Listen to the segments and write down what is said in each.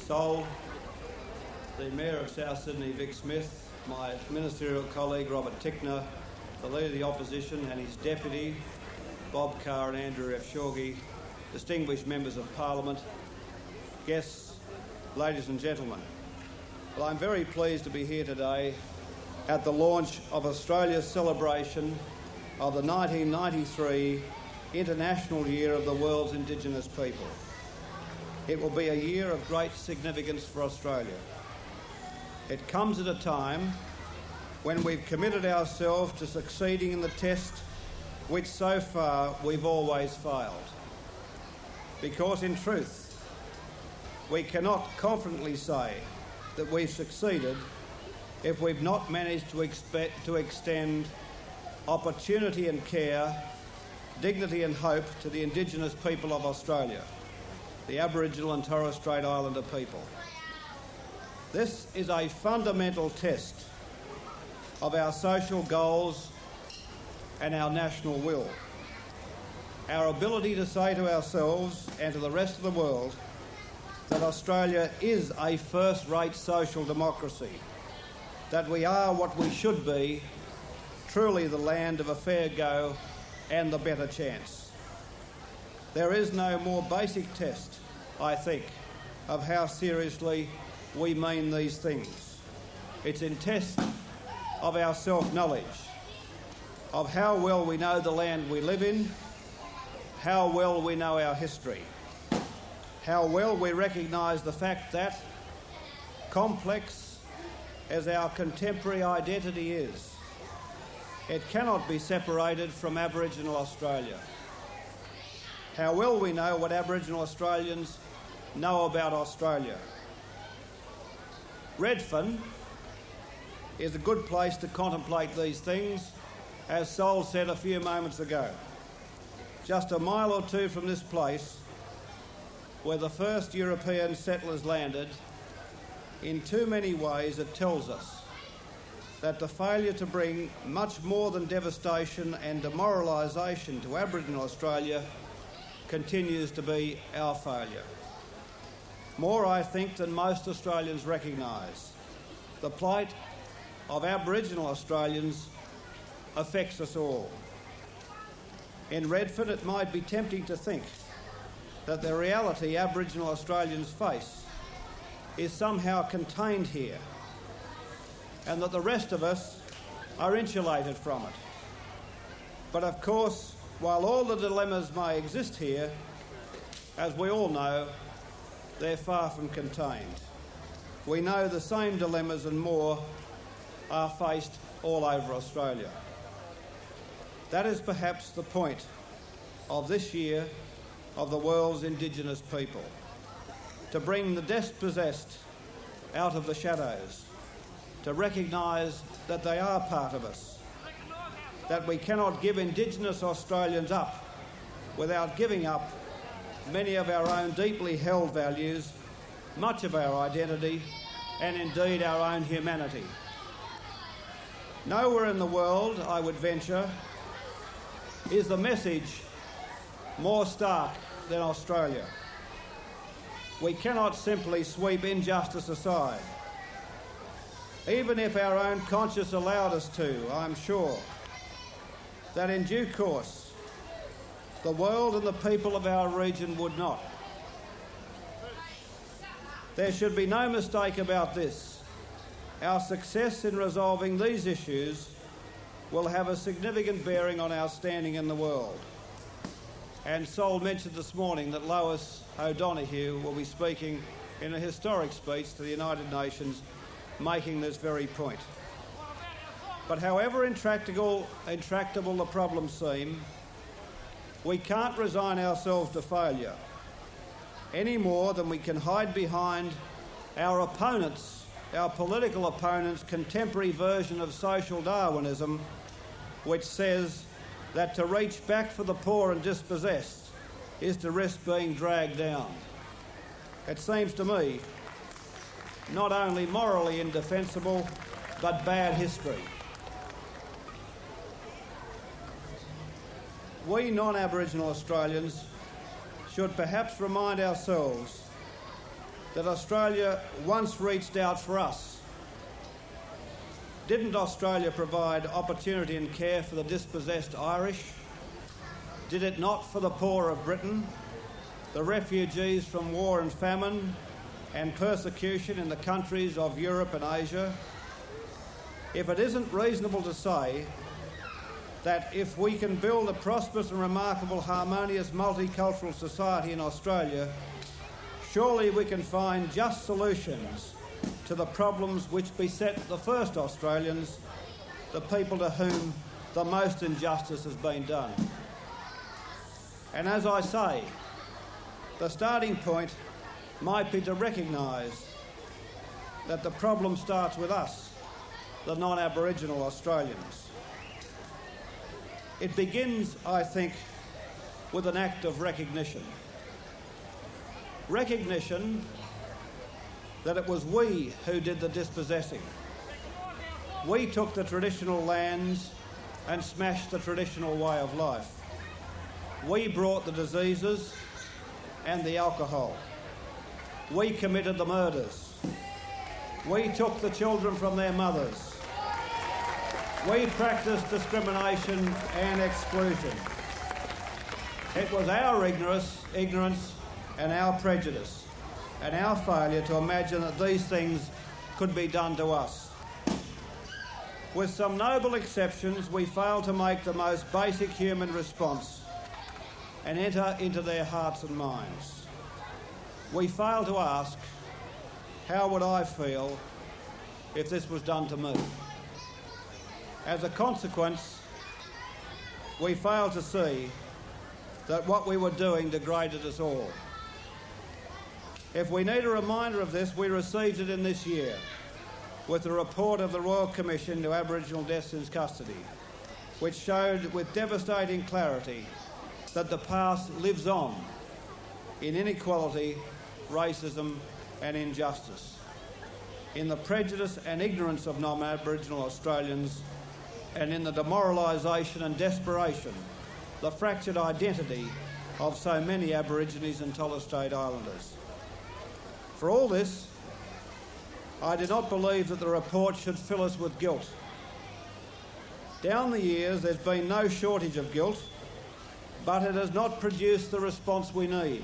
Sol, the Mayor of South Sydney, Vic Smith, my ministerial colleague Robert Tickner, the Leader of the Opposition and his Deputy, Bob Carr and Andrew F. Shorgie, distinguished members of Parliament, guests, ladies and gentlemen. Well, I'm very pleased to be here today at the launch of Australia's celebration of the 1993 International Year of the World's Indigenous People. It will be a year of great significance for Australia. It comes at a time when we've committed ourselves to succeeding in the test which so far we've always failed. Because in truth, we cannot confidently say that we've succeeded if we've not managed to extend opportunity and care, dignity and hope to the Indigenous people of Australia, the Aboriginal and Torres Strait Islander people. This is a fundamental test of our social goals and our national will. Our ability to say to ourselves and to the rest of the world that Australia is a first-rate social democracy, that we are what we should be, truly the land of a fair go and the better chance. There is no more basic test, I think, of how seriously we mean these things. It's in test of our self-knowledge, of how well we know the land we live in, how well we know our history, how well we recognise the fact that, complex as our contemporary identity is, it cannot be separated from Aboriginal Australia. How well we know what Aboriginal Australians know about Australia. Redfern is a good place to contemplate these things, as Sol said a few moments ago. Just a mile or two from this place, where the first European settlers landed, in too many ways it tells us that the failure to bring much more than devastation and demoralisation to Aboriginal Australia continues to be our failure. More, I think, than most Australians recognise, the plight of Aboriginal Australians affects us all. In Redfern, it might be tempting to think that the reality Aboriginal Australians face is somehow contained here, and that the rest of us are insulated from it. But of course, while all the dilemmas may exist here, as we all know, they're far from contained. We know the same dilemmas and more are faced all over Australia. That is perhaps the point of this year of the world's Indigenous people, to bring the dispossessed out of the shadows, to recognise that they are part of us, that we cannot give Indigenous Australians up without giving up many of our own deeply held values, much of our identity, and indeed our own humanity. Nowhere in the world, I would venture, is the message more stark than Australia. We cannot simply sweep injustice aside. Even if our own conscience allowed us to, I'm sure that in due course the world and the people of our region would not. There should be no mistake about this. Our success in resolving these issues will have a significant bearing on our standing in the world. And Sol mentioned this morning that Lois O'Donoghue will be speaking in a historic speech to the United Nations, making this very point. But however intractable the problems seem, we can't resign ourselves to failure any more than we can hide behind our opponents, our political opponents' contemporary version of social Darwinism, which says that to reach back for the poor and dispossessed is to risk being dragged down. It seems to me not only morally indefensible, but bad history. We non-Aboriginal Australians should perhaps remind ourselves that Australia once reached out for us. Didn't Australia provide opportunity and care for the dispossessed Irish? Did it not for the poor of Britain, the refugees from war and famine and persecution in the countries of Europe and Asia? If it isn't reasonable to say that if we can build a prosperous and remarkable, harmonious, multicultural society in Australia, surely we can find just solutions to the problems which beset the first Australians, the people to whom the most injustice has been done. And as I say, the starting point might be to recognise that the problem starts with us, the non-Aboriginal Australians. It begins, I think, with an act of recognition. Recognition that it was we who did the dispossessing. We took the traditional lands and smashed the traditional way of life. We brought the diseases and the alcohol. We committed the murders. We took the children from their mothers. We practiced discrimination and exclusion. It was our ignorance and our prejudice and our failure to imagine that these things could be done to us. With some noble exceptions, we failed to make the most basic human response and enter into their hearts and minds. We failed to ask, how would I feel if this was done to me? As a consequence, we failed to see that what we were doing degraded us all. If we need a reminder of this, we received it in this year with the report of the Royal Commission to Aboriginal Deaths in Custody, which showed with devastating clarity that the past lives on in inequality, racism and injustice, in the prejudice and ignorance of non-Aboriginal Australians, and in the demoralisation and desperation, the fractured identity of so many Aborigines and Torres Strait Islanders. For all this, I do not believe that the report should fill us with guilt. Down the years, there's been no shortage of guilt, but it has not produced the response we need.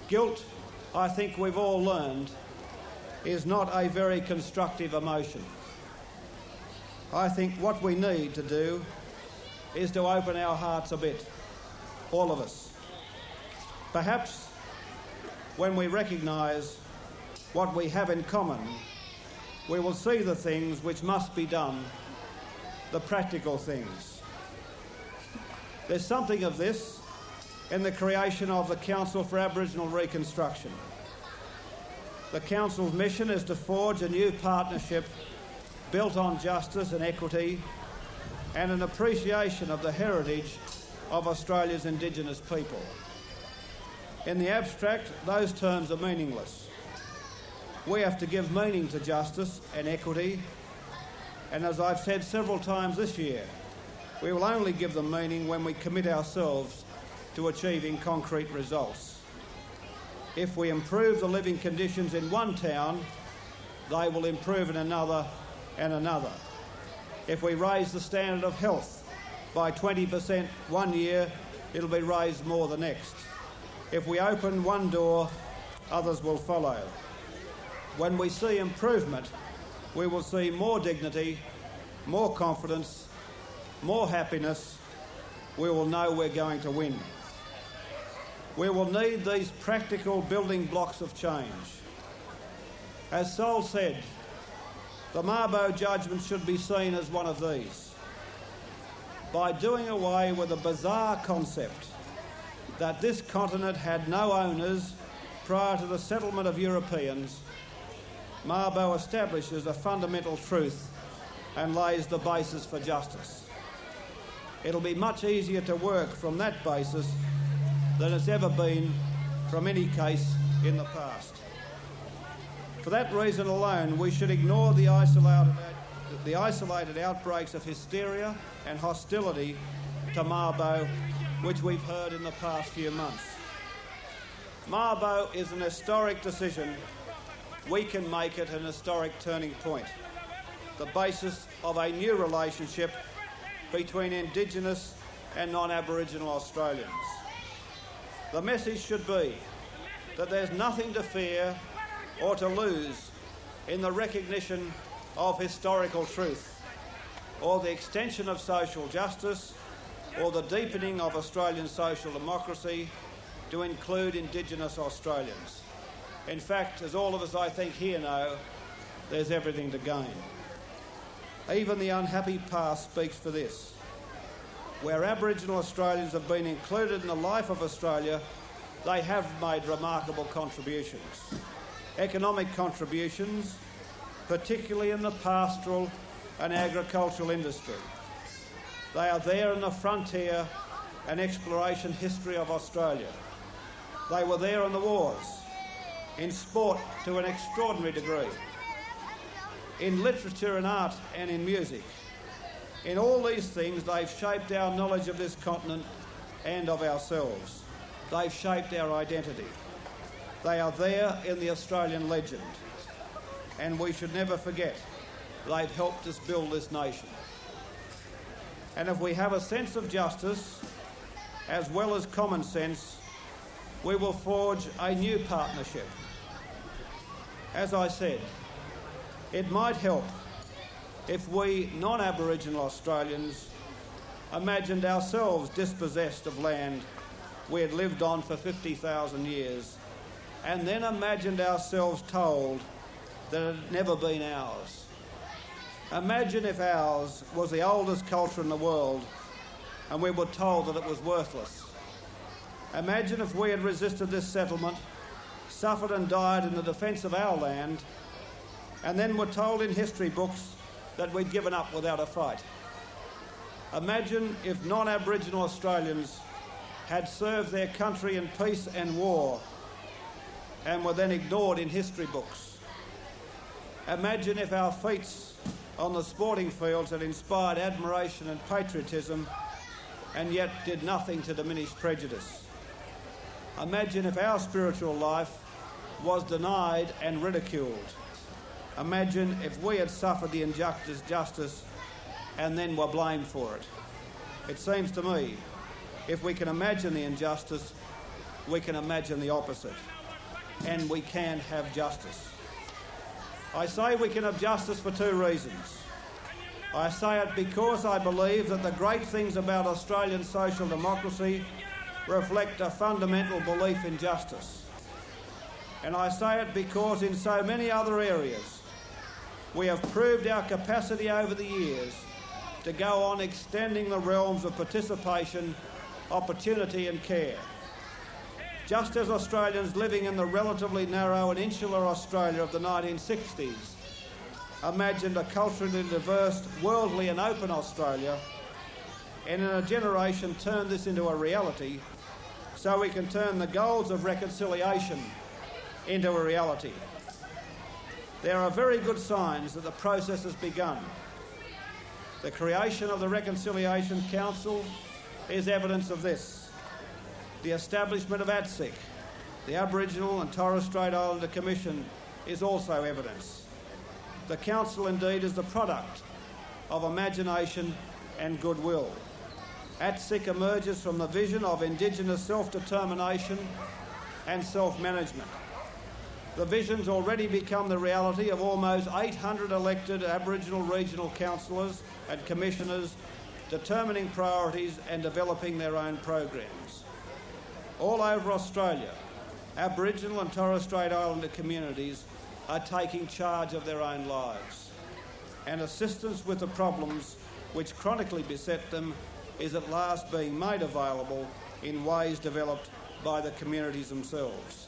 Guilt, I think we've all learned, is not a very constructive emotion. I think what we need to do is to open our hearts a bit, all of us. Perhaps when we recognise what we have in common, we will see the things which must be done, the practical things. There's something of this in the creation of the Council for Aboriginal Reconstruction. The Council's mission is to forge a new partnership built on justice and equity and an appreciation of the heritage of Australia's Indigenous people. In the abstract, those terms are meaningless. We have to give meaning to justice and equity, and as I've said several times this year, we will only give them meaning when we commit ourselves to achieving concrete results. If we improve the living conditions in one town, they will improve in another and another. If we raise the standard of health by 20% one year, it'll be raised more the next. If we open one door, others will follow. When we see improvement, we will see more dignity, more confidence, more happiness. We will know we're going to win. We will need these practical building blocks of change. As Sol said, the Mabo judgment should be seen as one of these. By doing away with a bizarre concept that this continent had no owners prior to the settlement of Europeans, Mabo establishes a fundamental truth and lays the basis for justice. It'll be much easier to work from that basis than it's ever been from any case in the past. For that reason alone, we should ignore the isolated outbreaks of hysteria and hostility to Mabo which we've heard in the past few months. Mabo is an historic decision. We can make it an historic turning point, the basis of a new relationship between Indigenous and non-Aboriginal Australians. The message should be that there's nothing to fear or to lose in the recognition of historical truth, or the extension of social justice, or the deepening of Australian social democracy to include Indigenous Australians. In fact, as all of us I think here know, there's everything to gain. Even the unhappy past speaks for this. Where Aboriginal Australians have been included in the life of Australia, they have made remarkable contributions. Economic contributions, particularly in the pastoral and agricultural industry. They are there in the frontier and exploration history of Australia. They were there in the wars, in sport to an extraordinary degree, in literature and art and in music. In all these things, they've shaped our knowledge of this continent and of ourselves. They've shaped our identity. They are there in the Australian legend, and we should never forget they've helped us build this nation. And if we have a sense of justice, as well as common sense, we will forge a new partnership. As I said, it might help if we non-Aboriginal Australians imagined ourselves dispossessed of land we had lived on for 50,000 years, and then imagined ourselves told that it had never been ours. Imagine if ours was the oldest culture in the world and we were told that it was worthless. Imagine if we had resisted this settlement, suffered and died in the defence of our land, and then were told in history books that we'd given up without a fight. Imagine if non-Aboriginal Australians had served their country in peace and war and were then ignored in history books. Imagine if our feats on the sporting fields had inspired admiration and patriotism and yet did nothing to diminish prejudice. Imagine if our spiritual life was denied and ridiculed. Imagine if we had suffered the injustice and then were blamed for it. It seems to me, if we can imagine the injustice, we can imagine the opposite. And we can have justice. I say we can have justice for two reasons. I say it because I believe that the great things about Australian social democracy reflect a fundamental belief in justice. And I say it because in so many other areas we have proved our capacity over the years to go on extending the realms of participation, opportunity and care. Just as Australians living in the relatively narrow and insular Australia of the 1960s imagined a culturally diverse, worldly and open Australia, and in a generation turned this into a reality, so we can turn the goals of reconciliation into a reality. There are very good signs that the process has begun. The creation of the Reconciliation Council is evidence of this. The establishment of ATSIC, the Aboriginal and Torres Strait Islander Commission, is also evidence. The Council indeed is the product of imagination and goodwill. ATSIC emerges from the vision of Indigenous self-determination and self-management. The vision's already become the reality of almost 800 elected Aboriginal regional councillors and commissioners determining priorities and developing their own programs. All over Australia, Aboriginal and Torres Strait Islander communities are taking charge of their own lives, and assistance with the problems which chronically beset them is at last being made available in ways developed by the communities themselves.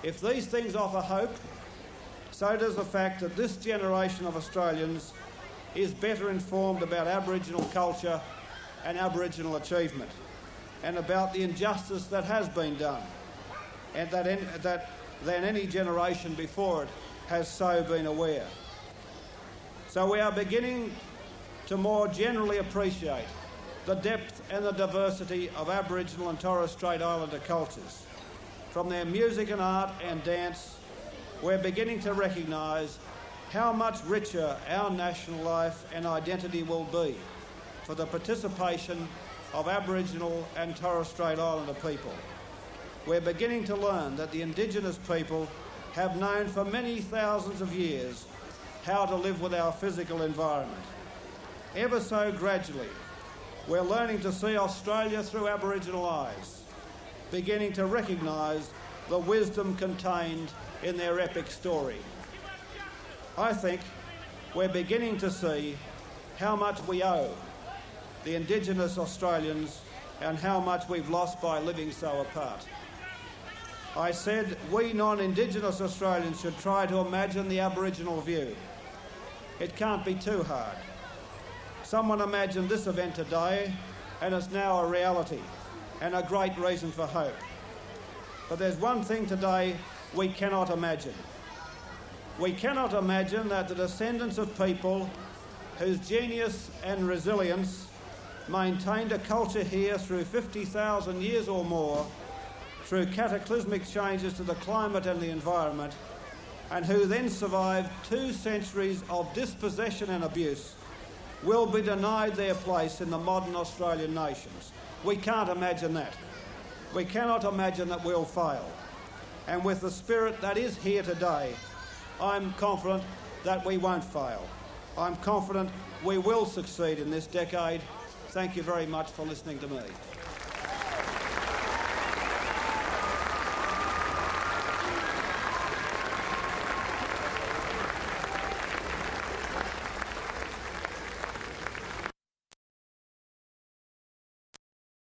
If these things offer hope, so does the fact that this generation of Australians is better informed about Aboriginal culture and Aboriginal achievement, and about the injustice that has been done, and than any generation before it has so been aware. So we are beginning to more generally appreciate the depth and the diversity of Aboriginal and Torres Strait Islander cultures. from their music and art and dance, we're beginning to recognise how much richer our national life and identity will be for the participation of Aboriginal and Torres Strait Islander people. We're beginning to learn that the Indigenous people have known for many thousands of years how to live with our physical environment. Ever so gradually, we're learning to see Australia through Aboriginal eyes, beginning to recognise the wisdom contained in their epic story. I think we're beginning to see how much we owe the Indigenous Australians and how much we've lost by living so apart. I said we non-Indigenous Australians should try to imagine the Aboriginal view. It can't be too hard. Someone imagined this event today and it's now a reality and a great reason for hope. But there's one thing today we cannot imagine. We cannot imagine that the descendants of people whose genius and resilience maintained a culture here through 50,000 years or more, through cataclysmic changes to the climate and the environment, and who then survived 2 centuries of dispossession and abuse, will be denied their place in the modern Australian nations. We can't imagine that. We cannot imagine that we'll fail. And with the spirit that is here today, I'm confident that we won't fail. I'm confident we will succeed in this decade. Thank you very much for listening to me.